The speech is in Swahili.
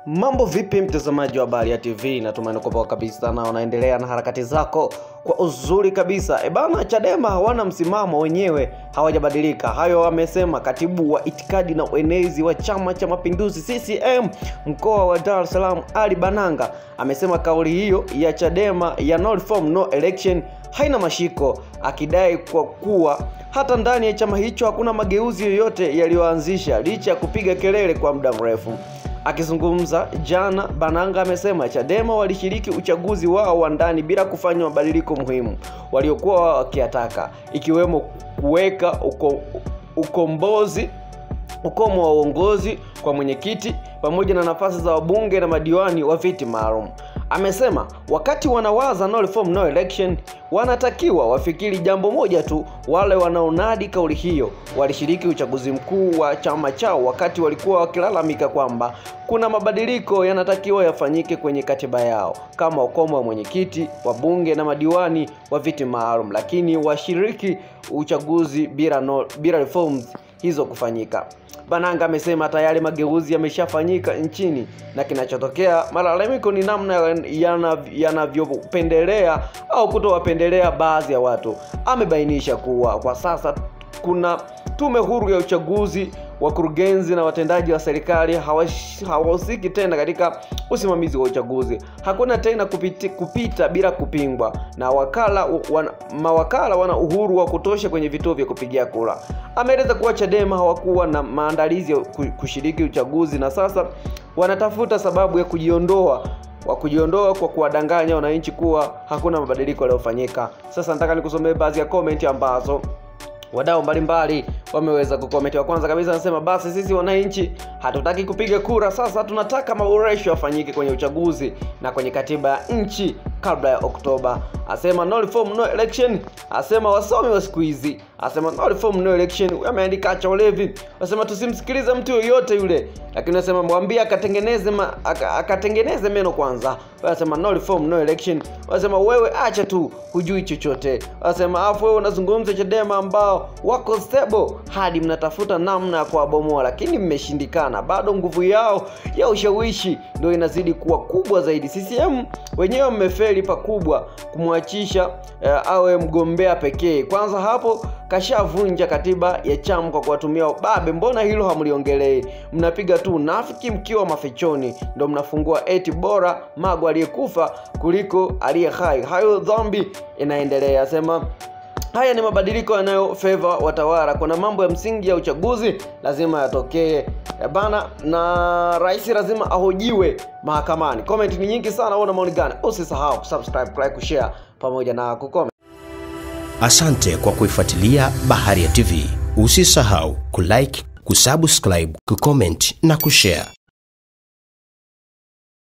Mambo vipi mtazamaji wa Habari ya TV, natumaini uko poa kabisa na unaendelea na harakati zako kwa uzuri kabisa. Bana, Chadema hawana msimamo wenyewe, hawajabadilika. Hayo amesema katibu wa itikadi na uenezi wa Chama cha Mapinduzi CCM mkoa wa Dar es Salaam Ali Bananga. Amesema kauli hiyo ya Chadema ya no reform no election haina mashiko, akidai kwa kuwa hata ndani ya chama hicho hakuna mageuzi yoyote yaliyoanzisha licha ya kupiga kelele kwa muda mrefu. Akizungumza jana, Bananga amesema Chadema walishiriki uchaguzi wao wa ndani bila kufanya mabadiliko muhimu waliokuwa wakiyataka, ikiwemo kuweka ukomo wa uongozi kwa mwenyekiti pamoja na nafasi za wabunge na madiwani wa viti maalum. Amesema wakati wanawaza no reform no election, wanatakiwa wafikiri jambo moja tu. Wale wanaonadi kauli hiyo walishiriki uchaguzi mkuu wa chama chao wakati walikuwa wakilalamika kwamba kuna mabadiliko yanatakiwa yafanyike kwenye katiba yao kama ukomo wa mwenyekiti, wabunge na madiwani wa viti maalum, lakini washiriki uchaguzi bila reforms hizo kufanyika. Bananga amesema tayari mageuzi yameshafanyika nchini na kinachotokea malalamiko ni namna yanavyopendelea au kutowapendelea baadhi ya watu. Amebainisha kuwa kwa sasa kuna tume huru ya uchaguzi, wakurugenzi na watendaji wa serikali hawahusiki tena katika usimamizi wa uchaguzi. Hakuna tena kupita bila kupingwa, na mawakala wana uhuru wa kutosha kwenye vituo vya kupigia kura. Ameeleza kuwa Chadema hawakuwa na maandalizi ya kushiriki uchaguzi na sasa wanatafuta sababu ya kujiondoa kwa kuwadanganya wananchi kuwa hakuna mabadiliko yaliyofanyika. Sasa nataka nikusomee baadhi ya comment ambazo wadau mbalimbali wameweza kukomenti. Wa kwanza kabisa anasema, basi sisi wananchi hatutaki kupiga kura, sasa tunataka maboresho yafanyike kwenye uchaguzi na kwenye katiba ya nchi kabla ya Oktoba. Asema no reform no election. Asema wasomi wa siku hizi. Asema no reform no election. Ameandika acha ulevi. Asema tusimsikilize mtu yoyote yule, lakini asema mwambie akatengeneze meno kwanza. Asema no reform no election. Asema wewe acha tu, hujui chochote. Asema afu wewe unazungumza Chadema ambao wako stable hadi mnatafuta namna ya kuwabomoa, lakini mmeshindikana. Bado nguvu yao ya ushawishi ndio inazidi kuwa kubwa zaidi. CCM wenyewe mmefeli pakubwa kumwachisha awe mgombea pekee. Kwanza hapo kashavunja katiba ya chama kwa kuwatumia ubabe. Mbona hilo hamliongelei? Mnapiga tu nafiki mkiwa mafichoni, ndio mnafungua eti bora Magu aliyekufa kuliko aliye hai. Hayo dhambi inaendelea. Asema haya ni mabadiliko yanayofavor watawala. Kuna mambo ya msingi ya uchaguzi lazima yatokee bana, na rais lazima ahojiwe mahakamani. Comment ni nyingi sana, una maoni gani? Usisahau kusubscribe, like, kushare pamoja na kucomment. Asante kwa kuifuatilia Bahari ya TV. Usisahau kulike, kusubscribe, kucomment na kushare.